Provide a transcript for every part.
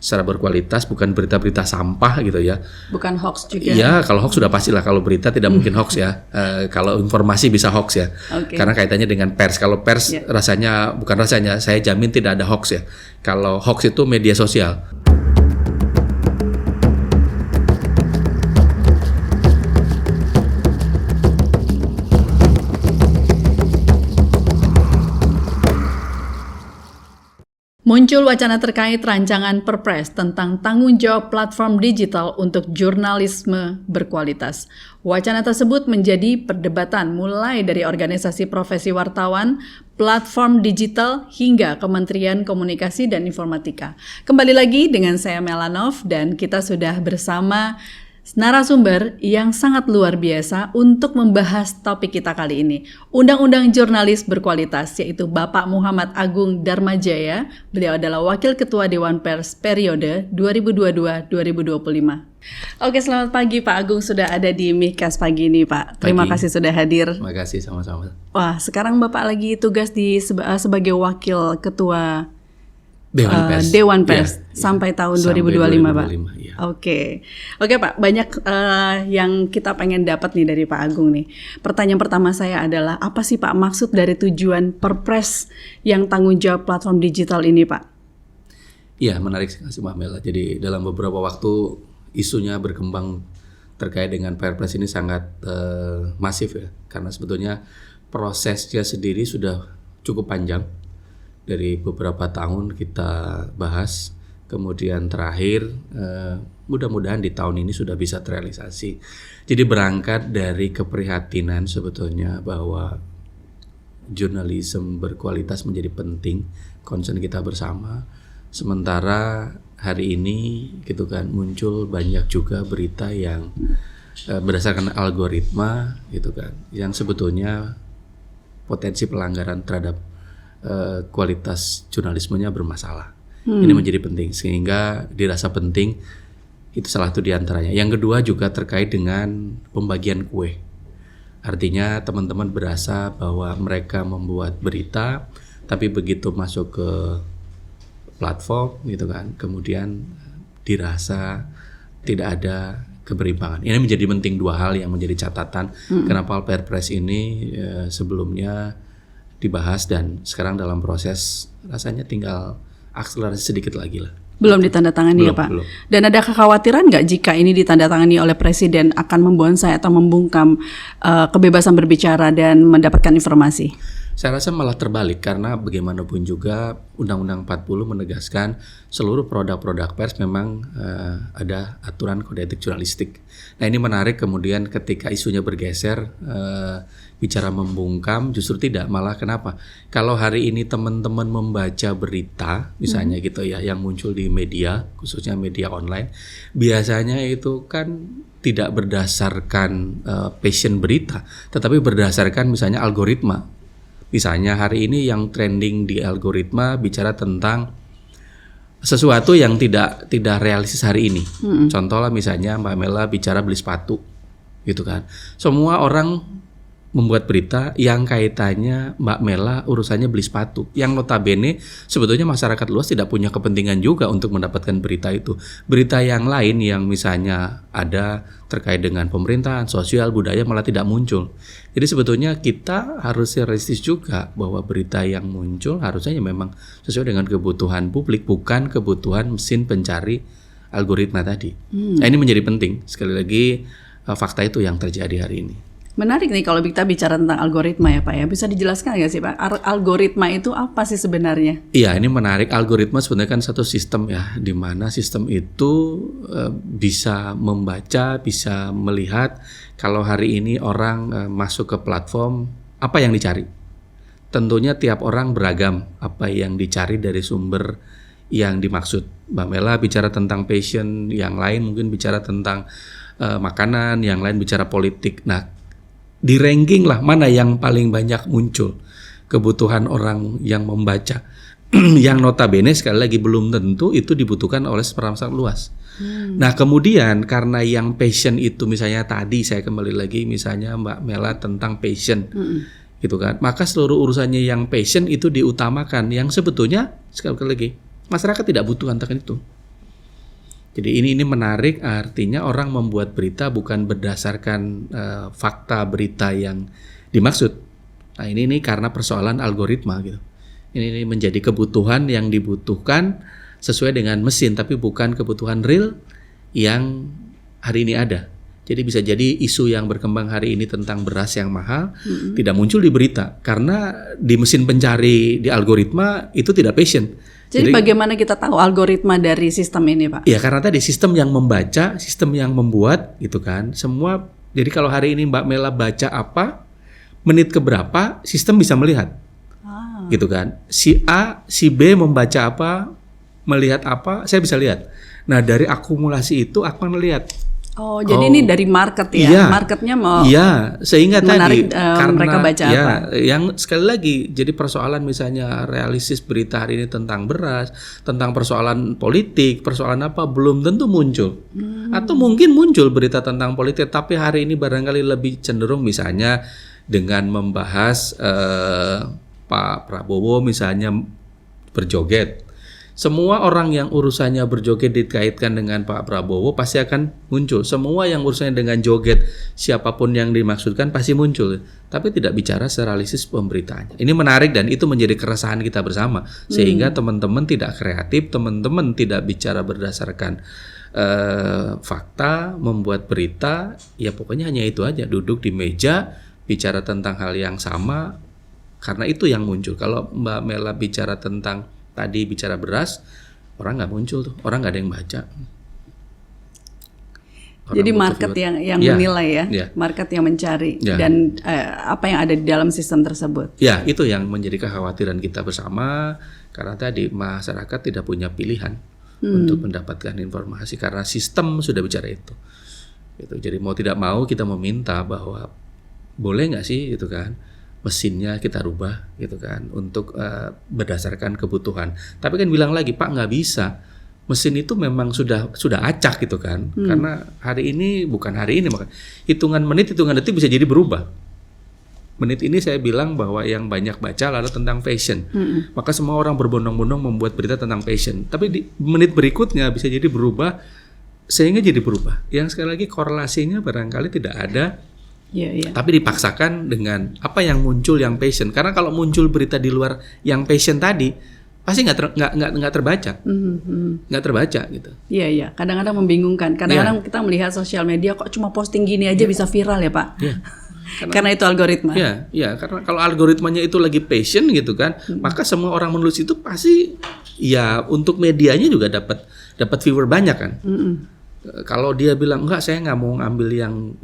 secara berkualitas, bukan berita-berita sampah gitu ya. Bukan hoax juga. Iya, kalau hoax sudah pastilah, kalau berita tidak mungkin hoax ya. Kalau informasi bisa hoax ya. Okay. Karena kaitannya dengan pers. Kalau pers saya jamin tidak ada hoax ya. Kalau hoax itu media sosial. Muncul wacana terkait rancangan Perpres tentang tanggung jawab platform digital untuk jurnalisme berkualitas. Wacana tersebut menjadi perdebatan mulai dari organisasi profesi wartawan, platform digital, hingga Kementerian Komunikasi dan Informatika. Kembali lagi dengan saya Melanov dan kita sudah bersama narasumber yang sangat luar biasa untuk membahas topik kita kali ini. Undang-Undang Jurnalis Berkualitas, yaitu Bapak Muhammad Agung Darmajaya. Beliau adalah Wakil Ketua Dewan Pers periode 2022-2025. Oke, selamat pagi Pak Agung, sudah ada di Mikcast pagi ini Pak. Terima kasih sudah hadir. Terima kasih, sama-sama. Wah, sekarang Bapak lagi tugas di sebagai Wakil Ketua Dewan Pers sampai tahun 2025 Pak. Ya. Oke Pak, banyak yang kita pengen dapat nih dari Pak Agung nih. Pertanyaan pertama saya adalah, apa sih Pak maksud dari tujuan Perpres yang tanggung jawab platform digital ini Pak? Iya, menarik sekali Mbak Mela. Jadi dalam beberapa waktu isunya berkembang terkait dengan Perpres ini sangat masif ya. Karena sebetulnya prosesnya sendiri sudah cukup panjang. Dari beberapa tahun kita bahas, kemudian terakhir mudah-mudahan di tahun ini sudah bisa terrealisasi. Jadi berangkat dari keprihatinan sebetulnya bahwa jurnalisme berkualitas menjadi penting, concern kita bersama. Sementara hari ini gitu kan muncul banyak juga berita yang berdasarkan algoritma gitu kan, yang sebetulnya potensi pelanggaran terhadap kualitas jurnalismenya bermasalah. Ini menjadi penting, sehingga dirasa penting. Itu salah satu diantaranya. Yang kedua juga terkait dengan pembagian kue. Artinya teman-teman berasa bahwa mereka membuat berita, tapi begitu masuk ke platform gitu kan, kemudian dirasa tidak ada keberimbangan. Ini menjadi penting, dua hal yang menjadi catatan kenapa Perpres ini sebelumnya dibahas dan sekarang dalam proses, rasanya tinggal akselerasi sedikit lagi lah. Belum ditandatangani ya Pak? Belum. Dan ada kekhawatiran nggak jika ini ditandatangani oleh Presiden akan membonsai atau membungkam kebebasan berbicara dan mendapatkan informasi? Saya rasa malah terbalik, karena bagaimanapun juga Undang-Undang 40 menegaskan seluruh produk-produk pers memang ada aturan kode etik jurnalistik. Nah ini menarik, kemudian ketika isunya bergeser bicara membungkam, justru tidak, malah kenapa? Kalau hari ini teman-teman membaca berita misalnya gitu ya, yang muncul di media, khususnya media online, biasanya itu kan tidak berdasarkan passion berita, tetapi berdasarkan misalnya algoritma. Misalnya hari ini yang trending di algoritma bicara tentang sesuatu yang tidak realistis hari ini. Contohnya misalnya Mbak Mela bicara beli sepatu, gitu kan. Semua orang membuat berita yang kaitannya Mbak Mela urusannya beli sepatu, yang notabene sebetulnya masyarakat luas tidak punya kepentingan juga untuk mendapatkan berita itu. Berita yang lain yang misalnya ada terkait dengan pemerintahan, sosial, budaya malah tidak muncul. Jadi sebetulnya kita harus realistis juga bahwa berita yang muncul harusnya memang sesuai dengan kebutuhan publik, bukan kebutuhan mesin pencari algoritma tadi. Nah ini menjadi penting. Sekali lagi fakta itu yang terjadi hari ini. Menarik nih kalau kita bicara tentang algoritma ya Pak ya. Bisa dijelaskan nggak sih Pak, algoritma itu apa sih sebenarnya? Iya, ini menarik. Algoritma sebenarnya kan satu sistem ya, di mana sistem itu bisa membaca, bisa melihat kalau hari ini orang masuk ke platform, apa yang dicari. Tentunya tiap orang beragam apa yang dicari dari sumber yang dimaksud. Mbak Mela bicara tentang passion, yang lain mungkin bicara tentang makanan, yang lain bicara politik. Nah, di ranking lah mana yang paling banyak muncul kebutuhan orang yang membaca, yang notabene sekali lagi belum tentu itu dibutuhkan oleh masyarakat luas. Nah kemudian karena yang passion itu misalnya tadi saya kembali lagi misalnya Mbak Mela tentang passion, gitu kan, maka seluruh urusannya yang passion itu diutamakan, yang sebetulnya sekali lagi masyarakat tidak butuh tentang itu. Jadi ini menarik, artinya orang membuat berita bukan berdasarkan fakta berita yang dimaksud. Nah ini karena persoalan algoritma gitu. Ini menjadi kebutuhan yang dibutuhkan sesuai dengan mesin, tapi bukan kebutuhan real yang hari ini ada. Jadi bisa jadi isu yang berkembang hari ini tentang beras yang mahal tidak muncul di berita karena di mesin pencari di algoritma itu tidak passion. Jadi bagaimana kita tahu algoritma dari sistem ini, Pak? Ya karena tadi sistem yang membaca, sistem yang membuat gitu kan. Semua, jadi kalau hari ini Mbak Mela baca apa, menit keberapa, sistem bisa melihat. Gitu kan. Si A, si B membaca apa, melihat apa, saya bisa lihat. Nah dari akumulasi itu aku melihat. Oh, jadi ini dari market ya? Iya, marketnya mau sehingga menarik, tadi karena mereka baca apa? Yang sekali lagi jadi persoalan misalnya realistis berita hari ini tentang beras, tentang persoalan politik, persoalan apa belum tentu muncul. Atau mungkin muncul berita tentang politik, tapi hari ini barangkali lebih cenderung misalnya dengan membahas Pak Prabowo misalnya berjoget. Semua orang yang urusannya berjoget dikaitkan dengan Pak Prabowo pasti akan muncul. Semua yang urusannya dengan joget siapapun yang dimaksudkan pasti muncul. Tapi tidak bicara realistis pemberitaannya. Ini menarik dan itu menjadi keresahan kita bersama. Sehingga teman-teman tidak kreatif, teman-teman tidak bicara berdasarkan fakta, membuat berita. Ya pokoknya hanya itu aja. Duduk di meja, bicara tentang hal yang sama. Karena itu yang muncul. Kalau Mbak Mela bicara tentang tadi bicara beras, orang nggak muncul tuh, orang nggak ada yang baca. Jadi market yang menilai ya, market yang mencari dan apa yang ada di dalam sistem tersebut. Ya, itu yang menjadi kekhawatiran kita bersama karena tadi masyarakat tidak punya pilihan untuk mendapatkan informasi karena sistem sudah bicara itu. Gitu. Jadi mau tidak mau kita meminta bahwa boleh nggak sih gitu kan? Mesinnya kita rubah gitu kan untuk berdasarkan kebutuhan. Tapi kan bilang lagi Pak nggak bisa. Mesin itu memang sudah acak gitu kan. Karena hari ini bukan hari ini maka hitungan menit, hitungan detik bisa jadi berubah. Menit ini saya bilang bahwa yang banyak baca lalu tentang fashion. Maka semua orang berbondong-bondong membuat berita tentang fashion. Tapi di menit berikutnya bisa jadi berubah sehingga jadi berubah. Yang sekali lagi korelasinya barangkali tidak ada. Tapi dipaksakan dengan apa yang muncul yang passion. Karena kalau muncul berita di luar yang passion tadi, pasti nggak terbaca, nggak terbaca gitu. Iya. Kadang-kadang membingungkan. Kadang-kadang kita melihat sosial media kok cuma posting gini aja bisa viral ya Pak. Karena itu algoritma. Iya. Karena kalau algoritmanya itu lagi passion gitu kan, maka semua orang menulis itu pasti ya untuk medianya juga dapat viewer banyak kan. Kalau dia bilang enggak saya nggak mau ngambil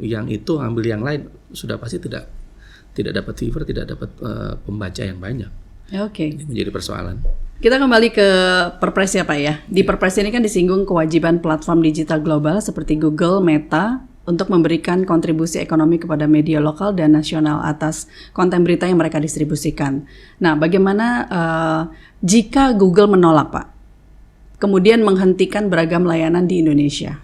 yang itu, ambil yang lain, sudah pasti tidak dapat viewer, tidak dapat pembaca yang banyak. Oke. Ini menjadi persoalan. Kita kembali ke Perpres ya Pak ya. Di Perpres ini kan disinggung kewajiban platform digital global seperti Google, Meta untuk memberikan kontribusi ekonomi kepada media lokal dan nasional atas konten berita yang mereka distribusikan. Nah, bagaimana jika Google menolak Pak? Kemudian menghentikan beragam layanan di Indonesia.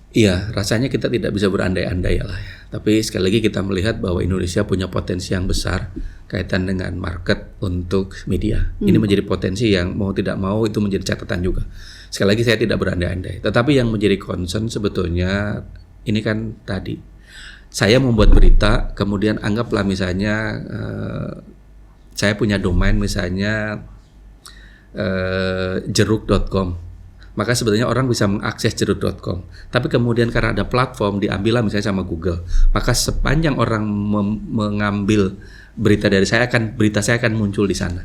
Iya, rasanya kita tidak bisa berandai-andai lah ya. Tapi sekali lagi kita melihat bahwa Indonesia punya potensi yang besar kaitan dengan market untuk media. Ini menjadi potensi yang mau tidak mau itu menjadi catatan juga. Sekali lagi saya tidak berandai-andai. Tetapi yang menjadi concern sebetulnya ini kan tadi saya membuat berita, kemudian anggaplah misalnya saya punya domain misalnya jeruk.com. Maka sebetulnya orang bisa mengakses jeruk.com. Tapi kemudian karena ada platform diambillah misalnya sama Google. Maka sepanjang orang mengambil berita dari saya berita saya akan muncul di sana.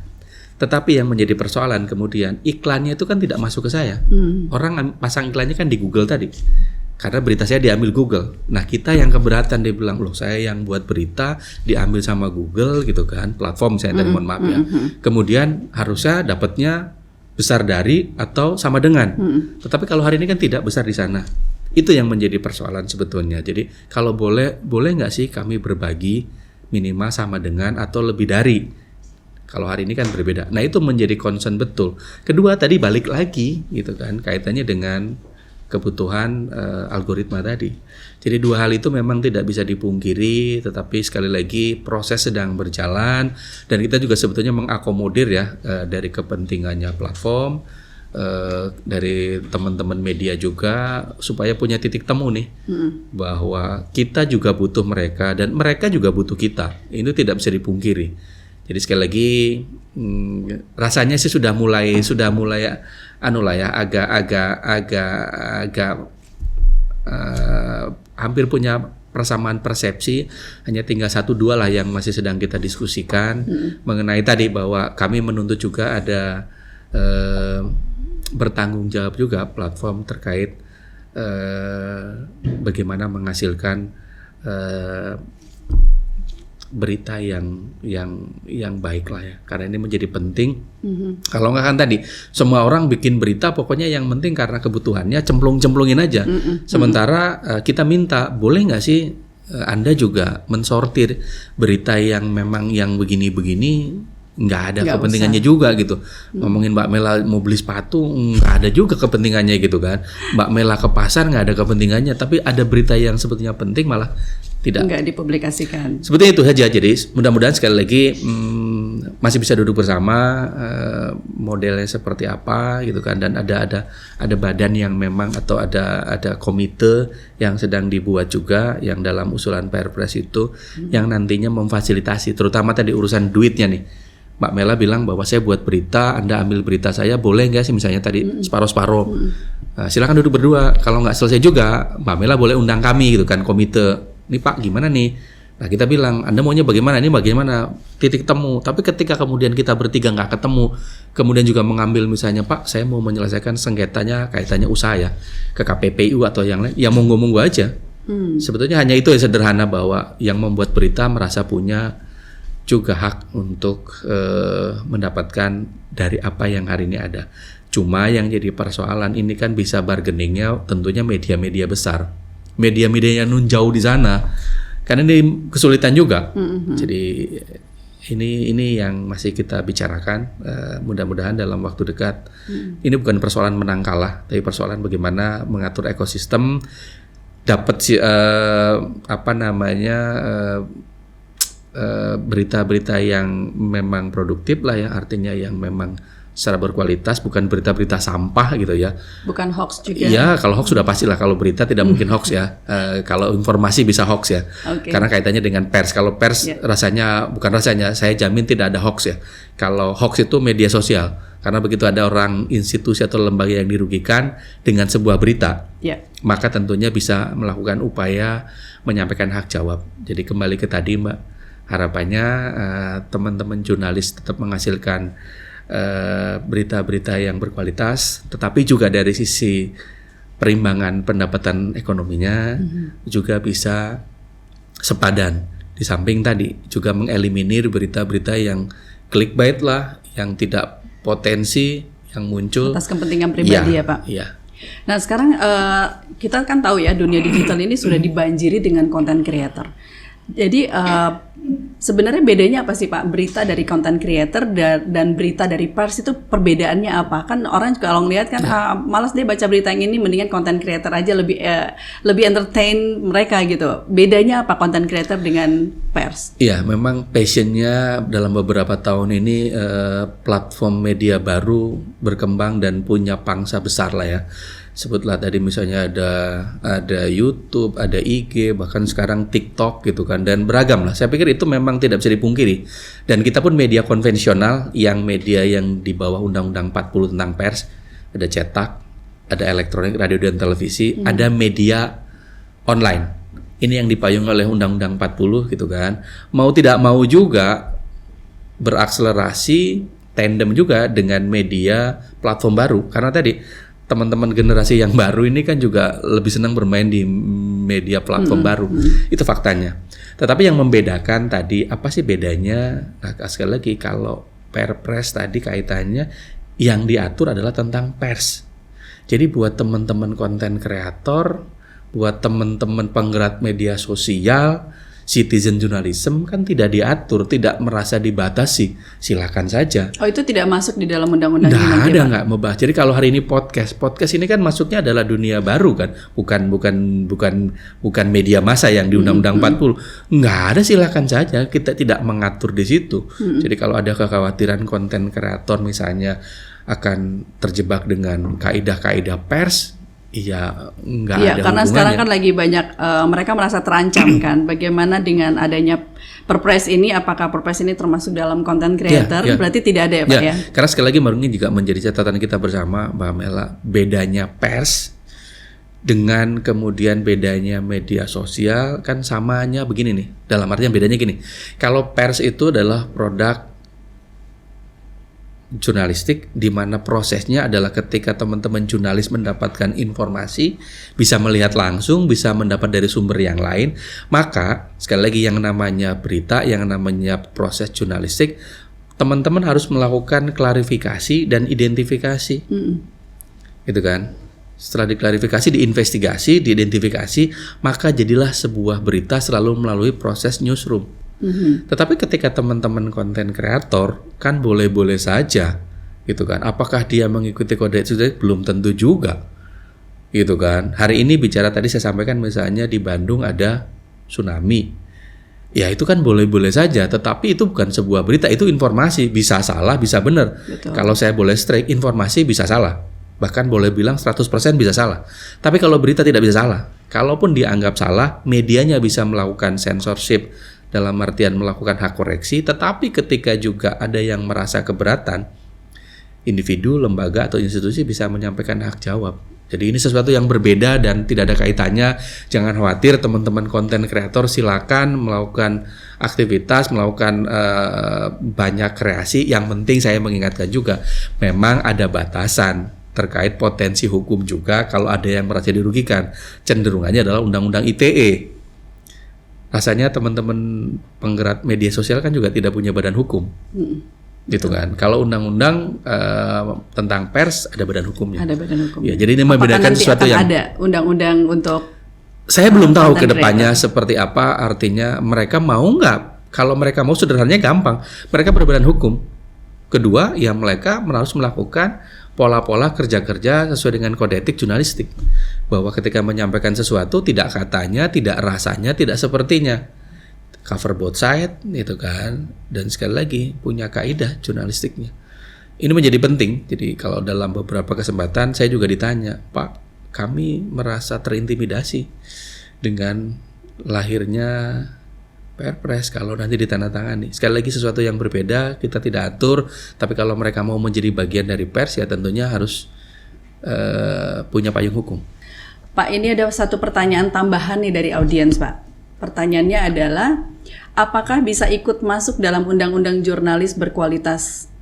Tetapi yang menjadi persoalan kemudian iklannya itu kan tidak masuk ke saya. Orang pasang iklannya kan di Google tadi. Karena berita saya diambil Google. Nah kita yang keberatan dia bilang loh saya yang buat berita diambil sama Google gitu kan. Platform saya tadi mohon maaf ya. Kemudian harusnya dapatnya besar dari atau sama dengan. Tetapi kalau hari ini kan tidak besar di sana. Itu yang menjadi persoalan sebetulnya. Jadi kalau boleh nggak sih kami berbagi minimal sama dengan atau lebih dari. Kalau hari ini kan berbeda. Nah itu menjadi concern betul. Kedua tadi balik lagi gitu kan kaitannya dengan kebutuhan algoritma tadi. Jadi dua hal itu memang tidak bisa dipungkiri, tetapi sekali lagi proses sedang berjalan dan kita juga sebetulnya mengakomodir ya dari kepentingannya platform dari teman-teman media juga supaya punya titik temu nih bahwa kita juga butuh mereka dan mereka juga butuh kita. Ini tidak bisa dipungkiri. Jadi sekali lagi rasanya sih sudah mulai agak hampir punya persamaan persepsi, hanya tinggal 1-2 lah yang masih sedang kita diskusikan mengenai tadi bahwa kami menuntut juga ada bertanggung jawab juga platform terkait bagaimana menghasilkan berita yang baik lah ya, karena ini menjadi penting. Kalau nggak kan tadi semua orang bikin berita pokoknya yang penting karena kebutuhannya cemplung-cemplungin aja. Sementara kita minta boleh nggak sih Anda juga mensortir berita yang memang yang begini-begini nggak ada Nggak kepentingannya usah. juga gitu. Ngomongin Mbak Mela mau beli sepatu nggak ada juga kepentingannya gitu kan. Mbak Mela ke pasar nggak ada kepentingannya, tapi ada berita yang sebetulnya penting malah tidak. Nggak dipublikasikan. Sebetulnya itu saja. Jadi mudah-mudahan sekali lagi masih bisa duduk bersama, modelnya seperti apa gitu kan, dan ada badan yang memang atau ada komite yang sedang dibuat juga yang dalam usulan Perpres itu yang nantinya memfasilitasi terutama tadi urusan duitnya nih. Mbak Mela bilang bahwa saya buat berita, Anda ambil berita saya, boleh nggak sih misalnya tadi separuh-separuh. Silakan duduk berdua. Kalau nggak selesai juga, Mbak Mela boleh undang kami gitu kan, komite. Nih Pak, gimana nih? Nah kita bilang, Anda maunya bagaimana? Ini bagaimana? Titik temu. Tapi ketika kemudian kita bertiga nggak ketemu, kemudian juga mengambil misalnya, Pak, saya mau menyelesaikan sengketanya kaitannya usaha ya, ke KPPU atau yang lain, ya monggo-monggo aja. Sebetulnya hanya itu yang sederhana, bahwa yang membuat berita merasa punya juga hak untuk mendapatkan dari apa yang hari ini ada. Cuma yang jadi persoalan ini kan bisa bargainingnya tentunya media-media besar, media-media yang nun jauh di sana, karena ini kesulitan juga. Jadi ini yang masih kita bicarakan. Mudah-mudahan dalam waktu dekat ini bukan persoalan menang kalah, tapi persoalan bagaimana mengatur ekosistem dapat berita-berita yang memang produktif lah ya, artinya yang memang secara berkualitas, bukan berita-berita sampah gitu ya. Bukan hoax juga. Ya kalau hoax sudah pastilah, kalau berita tidak mungkin hoax ya. Kalau informasi bisa hoax ya, karena kaitannya dengan pers. Kalau pers saya jamin tidak ada hoax ya. Kalau hoax itu media sosial, karena begitu ada orang, institusi atau lembaga yang dirugikan dengan sebuah berita, maka tentunya bisa melakukan upaya menyampaikan hak jawab. Jadi kembali ke tadi Mbak, harapannya teman-teman jurnalis tetap menghasilkan berita-berita yang berkualitas, tetapi juga dari sisi perimbangan pendapatan ekonominya juga bisa sepadan. Di samping tadi juga mengeliminir berita-berita yang clickbait lah, yang tidak potensi, yang muncul atas kepentingan pribadi ya Pak. Iya. Nah sekarang kita kan tahu ya, dunia digital ini sudah dibanjiri dengan content creator. Jadi sebenarnya bedanya apa sih Pak, berita dari content creator dan berita dari pers itu perbedaannya apa? Kan orang kalau ngelihat kan malas deh baca berita yang ini, mendingan content creator aja, lebih entertain mereka gitu. Bedanya apa content creator dengan pers? Iya, memang passionnya dalam beberapa tahun ini platform media baru berkembang dan punya pangsa besar lah ya. Sebutlah tadi misalnya ada YouTube, ada IG, bahkan sekarang TikTok gitu kan, dan beragam lah. Saya pikir itu memang tidak bisa dipungkiri. Dan kita pun media konvensional, media yang di bawah Undang-Undang 40 tentang pers, ada cetak, ada elektronik, radio dan televisi, ada media online. Ini yang dipayung oleh Undang-Undang 40 gitu kan. Mau tidak mau juga berakselerasi tandem juga dengan media platform baru, karena tadi teman-teman generasi yang baru ini kan juga lebih senang bermain di media platform baru. Itu faktanya. Tetapi yang membedakan tadi, apa sih bedanya? Nah, sekali lagi, kalau Perpres tadi kaitannya yang diatur adalah tentang pers. Jadi buat teman-teman konten kreator, buat teman-teman penggerak media sosial, citizen journalism kan tidak diatur, tidak merasa dibatasi, silakan saja. Oh, itu tidak masuk di dalam undang-undang ini? Nggak membahas. Jadi kalau hari ini podcast ini kan masuknya adalah dunia baru kan, bukan media massa yang di Undang-Undang 40. Nggak ada, silakan saja, kita tidak mengatur di situ. Jadi kalau ada kekhawatiran konten kreator misalnya akan terjebak dengan kaidah-kaidah pers, ya nggak Iya, ada karena hubungannya. sekarang kan lagi banyak mereka merasa terancam kan. Bagaimana dengan adanya Perpres ini? Apakah Perpres ini termasuk dalam content creator? Ya. Berarti tidak ada ya Pak ya? Karena sekali lagi mungkin juga menjadi catatan kita bersama, Mbak Mela, bedanya pers dengan kemudian bedanya media sosial kan samanya begini nih. Dalam artian bedanya gini, kalau pers itu adalah produk jurnalistik di mana prosesnya adalah ketika teman-teman jurnalis mendapatkan informasi, bisa melihat langsung, bisa mendapat dari sumber yang lain, maka sekali lagi yang namanya berita, yang namanya proses jurnalistik, teman-teman harus melakukan klarifikasi dan identifikasi. Gitu kan? Setelah diklarifikasi, diinvestigasi, diidentifikasi, maka jadilah sebuah berita selalu melalui proses newsroom. Tetapi ketika teman-teman konten kreator kan boleh-boleh saja, gitu kan? Apakah dia mengikuti kode etik? Belum tentu juga, gitu kan? Hari ini bicara tadi saya sampaikan misalnya di Bandung ada tsunami, ya itu kan boleh-boleh saja. Tetapi itu bukan sebuah berita, itu informasi, bisa salah, bisa benar. Kalau saya boleh strike, informasi bisa salah, bahkan boleh bilang 100% bisa salah. Tapi kalau berita tidak bisa salah. Kalaupun dianggap salah, medianya bisa melakukan censorship, dalam artian melakukan hak koreksi, tetapi ketika juga ada yang merasa keberatan, individu, lembaga, atau institusi bisa menyampaikan hak jawab. Jadi ini sesuatu yang berbeda dan tidak ada kaitannya. Jangan khawatir teman-teman konten kreator, silakan melakukan aktivitas, melakukan banyak kreasi. Yang penting saya mengingatkan juga, memang ada batasan terkait potensi hukum juga kalau ada yang merasa dirugikan. Cenderungannya adalah Undang-Undang ITE. Rasanya teman-teman penggerak media sosial kan juga tidak punya badan hukum, gitu kan? Kalau undang-undang tentang pers ada badan hukumnya. Ada badan hukum. Ya, jadi ini membedakan sesuatu yang ada undang-undang untuk. Saya belum tahu ke depannya seperti apa. Artinya mereka mau nggak? Kalau mereka mau sederhananya gampang, mereka berbadan hukum. Kedua, ya mereka harus melakukan pola-pola kerja-kerja sesuai dengan kode etik jurnalistik, bahwa ketika menyampaikan sesuatu tidak katanya, tidak rasanya, tidak sepertinya, cover both side, gitu kan. Dan sekali lagi punya kaidah jurnalistiknya. Ini menjadi penting. Jadi kalau dalam beberapa kesempatan saya juga ditanya, Pak, kami merasa terintimidasi dengan lahirnya Perpres kalau nanti ditandatangani. Sekali lagi sesuatu yang berbeda, kita tidak atur. Tapi kalau mereka mau menjadi bagian dari pers, ya tentunya harus punya payung hukum. Pak, ini ada satu pertanyaan tambahan nih dari audiens, Pak. Pertanyaannya adalah, apakah bisa ikut masuk dalam undang-undang jurnalis berkualitas?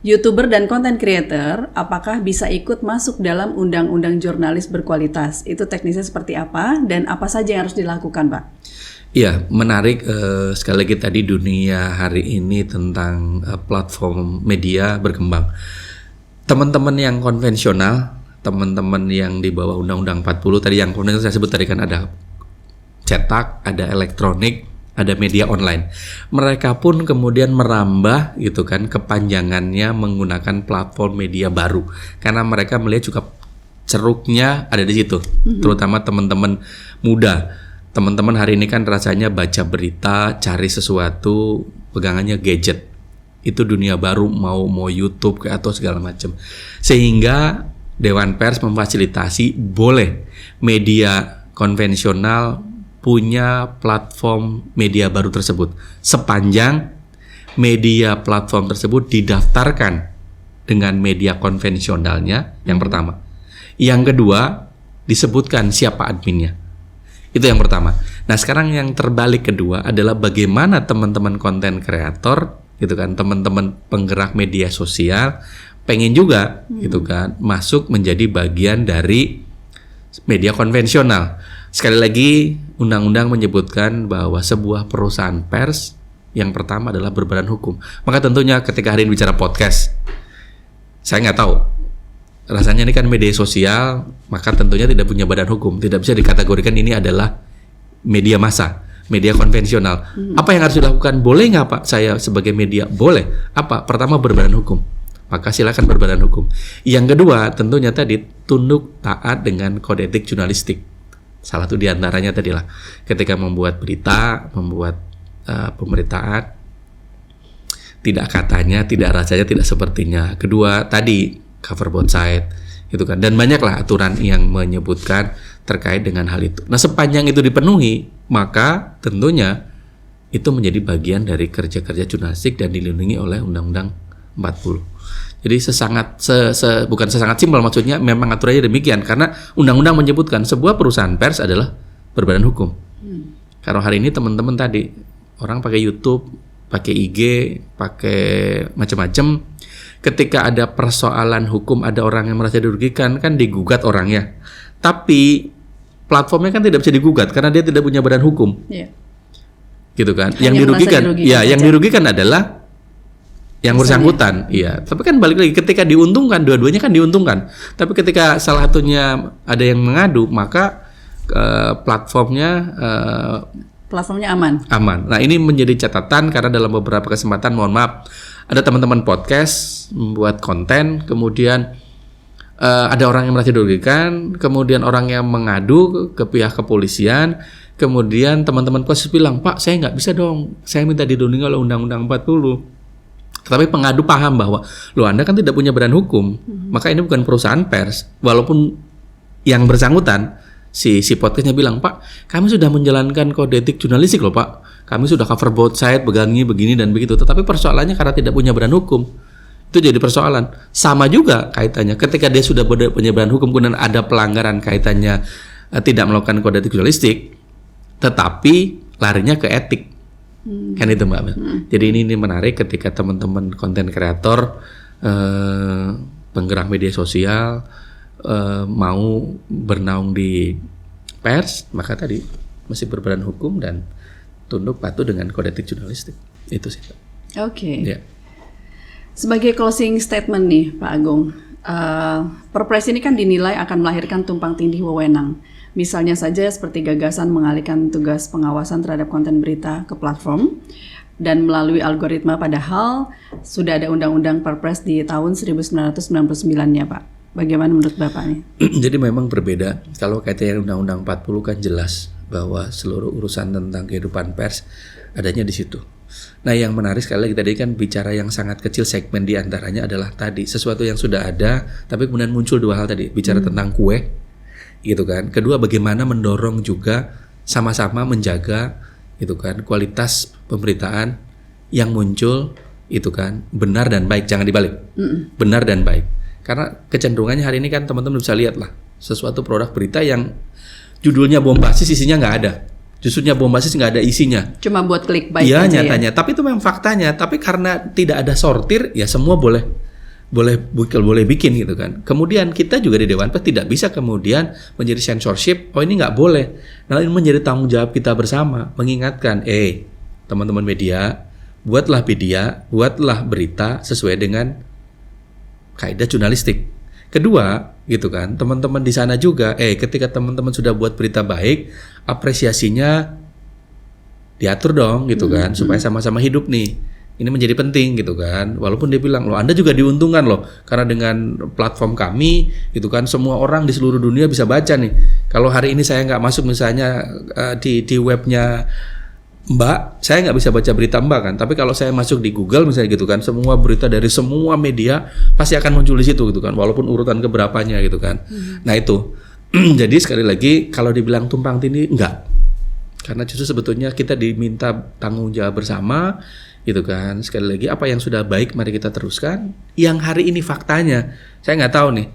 YouTuber dan content creator, apakah bisa ikut masuk dalam undang-undang jurnalis berkualitas? Itu teknisnya seperti apa dan apa saja yang harus dilakukan, Pak? Iya, menarik. Sekali lagi tadi dunia hari ini tentang platform media berkembang. Teman-teman yang konvensional, teman-teman yang di bawah Undang-Undang 40 tadi yang konvensional saya sebut tadi kan ada cetak, ada elektronik, ada media online. Mereka pun kemudian merambah gitu kan kepanjangannya menggunakan platform media baru karena mereka melihat juga ceruknya ada di situ. Terutama teman-teman muda. Teman-teman hari ini kan rasanya baca berita, cari sesuatu, pegangannya gadget. Itu dunia baru, mau YouTube atau segala macam. Sehingga Dewan Pers memfasilitasi boleh media konvensional punya platform media baru tersebut sepanjang media platform tersebut didaftarkan dengan media konvensionalnya, yang pertama. Yang kedua, disebutkan siapa adminnya. Itu yang pertama. Nah, sekarang yang terbalik kedua adalah bagaimana teman-teman konten kreator, gitu kan, teman-teman penggerak media sosial pengen juga, gitu kan, masuk menjadi bagian dari media konvensional. Sekali lagi, undang-undang menyebutkan bahwa sebuah perusahaan pers yang pertama adalah berbadan hukum. Maka tentunya ketika hari ini bicara podcast, saya nggak tahu. Rasanya ini kan media sosial, maka tentunya tidak punya badan hukum. Tidak bisa dikategorikan ini adalah media massa, media konvensional. Apa yang harus dilakukan? Boleh nggak Pak saya sebagai media? Boleh. Apa? Pertama berbadan hukum. Maka silakan berbadan hukum. Yang kedua tentunya tadi tunduk taat dengan kode etik jurnalistik. Salah satu diantaranya tadi lah, ketika membuat berita, membuat pemberitaan, tidak katanya, tidak rasanya, tidak sepertinya. Kedua tadi cover both side gitu kan. Dan banyaklah aturan yang menyebutkan terkait dengan hal itu. Nah, sepanjang itu dipenuhi, maka tentunya itu menjadi bagian dari kerja-kerja jurnalistik dan dilindungi oleh Undang-Undang 40. Jadi bukan sesangat simpel, maksudnya memang aturannya demikian karena undang-undang menyebutkan sebuah perusahaan pers adalah berbadan hukum. Kalau hari ini teman-teman tadi orang pakai YouTube, pakai IG, pakai macam-macam. Ketika ada persoalan hukum, ada orang yang merasa dirugikan, kan digugat orangnya. Tapi platformnya kan tidak bisa digugat karena dia tidak punya badan hukum. Iya. Gitu kan? Hanya Yang dirugikan adalah yang bersangkutan. Iya. Tapi kan balik lagi, ketika diuntungkan, dua-duanya kan diuntungkan. Tapi ketika salah satunya ada yang mengadu, maka platformnya aman. Nah, ini menjadi catatan karena dalam beberapa kesempatan, mohon maaf, ada teman-teman podcast membuat konten, kemudian ada orang yang merasa dirugikan, kemudian orang yang mengadu ke pihak kepolisian, kemudian teman-teman podcast bilang, Pak, saya nggak bisa dong, saya minta dilindungi oleh Undang-Undang 40. Tapi pengadu paham bahwa, loh, Anda kan tidak punya badan hukum, maka ini bukan perusahaan pers, walaupun yang bersangkutan si podcastnya bilang, Pak, kami sudah menjalankan kode etik jurnalistik loh Pak, kami sudah cover both side, begini dan begitu. Tetapi persoalannya karena tidak punya badan hukum, itu jadi persoalan. Sama juga kaitannya ketika dia sudah punya badan hukum, kemudian ada pelanggaran kaitannya tidak melakukan kode etik jurnalistik, tetapi larinya ke etik, kan itu Mbak Mel. Jadi ini menarik ketika teman-teman konten kreator, penggerak media sosial mau bernaung di pers, maka tadi mesti berbadan hukum dan tunduk patuh dengan kode etik jurnalistik. Itu sih, Pak. Oke. Ya. Sebagai closing statement nih, Pak Agung, Perpres ini kan dinilai akan melahirkan tumpang tindih wewenang. Misalnya saja seperti gagasan mengalihkan tugas pengawasan terhadap konten berita ke platform dan melalui algoritma, padahal sudah ada undang-undang Perpres di tahun 1999-nya, Pak. Bagaimana menurut Bapak nih? Jadi memang berbeda. Kalau kaitannya Undang-Undang 40 kan jelas bahwa seluruh urusan tentang kehidupan pers adanya di situ. Nah, yang menarik sekali lagi tadi kan bicara yang sangat kecil, segmen di antaranya adalah tadi sesuatu yang sudah ada, tapi kemudian muncul dua hal tadi, bicara tentang kue, gitu kan. Kedua, bagaimana mendorong juga sama-sama menjaga, gitu kan, kualitas pemberitaan yang muncul, itu kan, benar dan baik, jangan dibalik, benar dan baik. Karena kecenderungannya hari ini kan teman-teman bisa lihat lah, sesuatu produk berita yang judulnya bombastis, isinya nggak ada. Justrunya bombastis, nggak ada isinya. Cuma buat clickbait aja ya? Nyatanya. Tapi itu memang faktanya. Tapi karena tidak ada sortir, ya semua boleh bikin gitu kan. Kemudian kita juga di Dewan Pers tidak bisa kemudian menjadi censorship. Oh, ini nggak boleh. Nah, ini menjadi tanggung jawab kita bersama, mengingatkan, teman-teman media, buatlah berita sesuai dengan kaidah jurnalistik. Kedua, gitu kan, teman-teman di sana juga, ketika teman-teman sudah buat berita baik, apresiasinya diatur dong, gitu kan, supaya sama-sama hidup nih. Ini menjadi penting, gitu kan. Walaupun dia bilang, loh, Anda juga diuntungkan loh, karena dengan platform kami, gitu kan, semua orang di seluruh dunia bisa baca nih. Kalau hari ini saya nggak masuk misalnya di webnya Mbak, saya nggak bisa baca berita Mbak kan, tapi kalau saya masuk di Google misalnya gitu kan, semua berita dari semua media pasti akan muncul di situ gitu kan, walaupun urutan keberapanya gitu kan. Nah itu, jadi sekali lagi kalau dibilang tumpang tindih enggak, karena justru sebetulnya kita diminta tanggung jawab bersama gitu kan. Sekali lagi apa yang sudah baik mari kita teruskan. Yang hari ini faktanya, saya nggak tahu nih.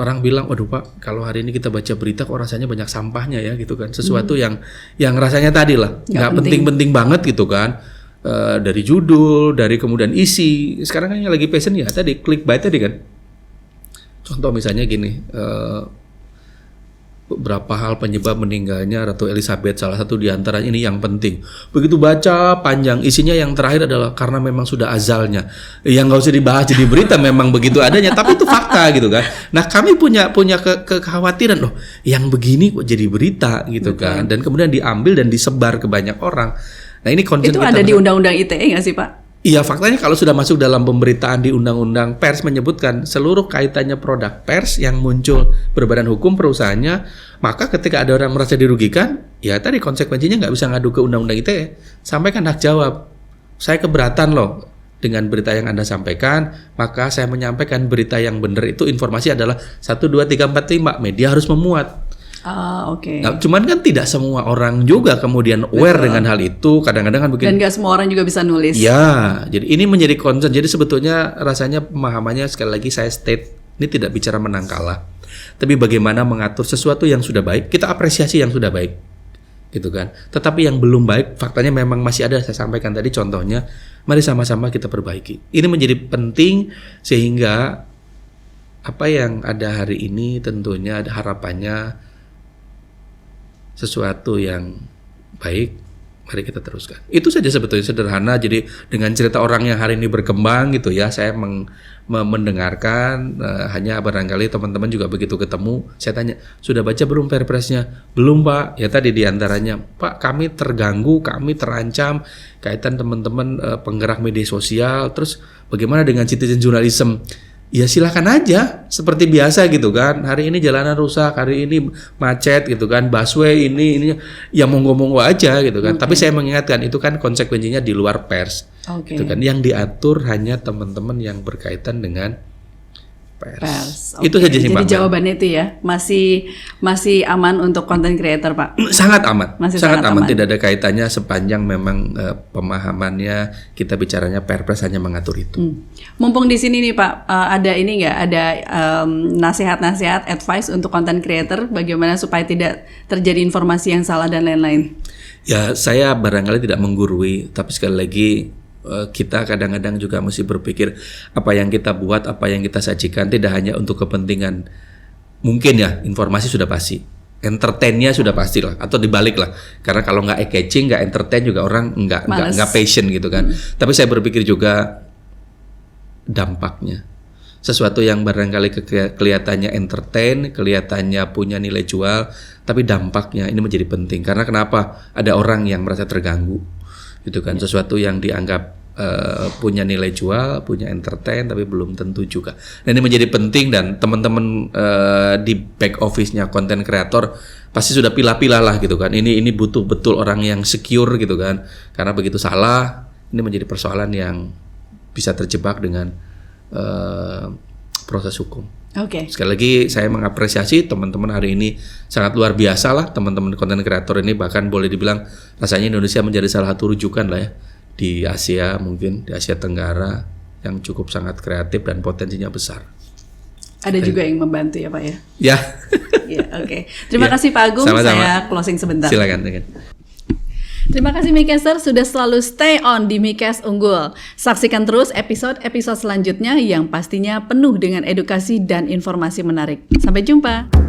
Orang bilang, waduh Pak, kalau hari ini kita baca berita kok rasanya banyak sampahnya ya gitu kan, sesuatu yang rasanya tadi lah nggak penting-penting banget gitu kan, dari judul, dari kemudian isi. Sekarang kan yang lagi passion ya tadi clickbait tadi kan. Contoh misalnya gini, beberapa hal penyebab meninggalnya Ratu Elizabeth, salah satu diantaranya ini yang penting. Begitu baca panjang, isinya yang terakhir adalah karena memang sudah azalnya. Yang nggak usah dibahas jadi berita, memang begitu adanya. Tapi itu fakta gitu kan. Nah kami punya kekhawatiran loh, yang begini kok jadi berita gitu kan. Dan kemudian diambil dan disebar ke banyak orang. Nah ini itu ada di Undang-Undang ITE nggak sih Pak? Iya, faktanya kalau sudah masuk dalam pemberitaan di Undang-Undang Pers menyebutkan seluruh kaitannya produk pers yang muncul berbadan hukum perusahaannya, maka ketika ada orang merasa dirugikan, ya tadi konsekuensinya nggak bisa ngadu ke Undang-Undang ITE, sampaikan hak jawab saya keberatan loh dengan berita yang Anda sampaikan, maka saya menyampaikan berita yang benar itu informasi adalah 1, 2, 3, 4, 5. Media harus memuat. Oke. Nah, cuman kan tidak semua orang juga kemudian aware dengan hal itu. Kadang-kadang kan begini. Dan nggak semua orang juga bisa nulis. Ya, jadi ini menjadi concern. Jadi sebetulnya rasanya pemahamannya sekali lagi saya state, ini tidak bicara menang kalah. Tapi bagaimana mengatur sesuatu yang sudah baik, kita apresiasi yang sudah baik. Gitu kan. Tetapi yang belum baik, faktanya memang masih ada. Saya sampaikan tadi contohnya, mari sama-sama kita perbaiki. Ini menjadi penting sehingga apa yang ada hari ini tentunya ada harapannya sesuatu yang baik, mari kita teruskan. Itu saja sebetulnya sederhana. Jadi dengan cerita orang yang hari ini berkembang gitu ya, saya mendengarkan, hanya barangkali teman-teman juga begitu ketemu, saya tanya, sudah baca belum Perpresnya? Belum Pak. Ya tadi diantaranya, Pak kami terganggu, kami terancam, kaitan teman-teman penggerak media sosial, terus bagaimana dengan citizen journalism? Ya silakan aja seperti biasa gitu kan. Hari ini jalanan rusak, hari ini macet gitu kan, busway ini ya monggo-monggo aja gitu kan. Tapi saya mengingatkan itu kan konsekuensinya di luar pers. Gitu kan. Yang diatur hanya teman-teman yang berkaitan dengan pers. Itu saja sih Pak. Jadi jawabannya itu ya, masih aman untuk content creator Pak. Sangat aman. Sangat aman. aman. Tidak ada kaitannya sepanjang memang pemahamannya kita bicaranya Perpres hanya mengatur itu. Mumpung di sini nih Pak, ada ini nggak, ada nasihat-nasihat, advice untuk content creator bagaimana supaya tidak terjadi informasi yang salah dan lain-lain? Ya saya barangkali tidak menggurui, tapi sekali lagi kita kadang-kadang juga mesti berpikir apa yang kita buat, apa yang kita sajikan tidak hanya untuk kepentingan, mungkin ya informasi sudah pasti, entertainnya sudah pasti lah, atau dibalik lah, karena kalau nggak catching, nggak entertain juga orang nggak passion gitu kan. Tapi saya berpikir juga dampaknya, sesuatu yang barangkali kelihatannya entertain, kelihatannya punya nilai jual, tapi dampaknya ini menjadi penting. Karena kenapa? Ada orang yang merasa terganggu gitu kan, sesuatu yang dianggap punya nilai jual, punya entertain, tapi belum tentu juga. Dan ini menjadi penting, dan teman-teman di back office-nya content creator pasti sudah pilah-pilah lah gitu kan. Ini butuh betul orang yang secure gitu kan. Karena begitu salah, ini menjadi persoalan yang bisa terjebak dengan proses hukum. Sekali lagi saya mengapresiasi teman-teman hari ini, sangat luar biasa lah teman-teman content creator ini, bahkan boleh dibilang rasanya Indonesia menjadi salah satu rujukan lah ya di Asia, mungkin di Asia Tenggara, yang cukup sangat kreatif dan potensinya besar. Ada juga yang membantu ya Pak ya? Ya. Ya, oke. Terima kasih Pak Agung. Sama-sama. Saya closing sebentar. Silakan. Terima kasih Micaster sudah selalu stay on di Micast Unggul. Saksikan terus episode-episode selanjutnya yang pastinya penuh dengan edukasi dan informasi menarik. Sampai jumpa.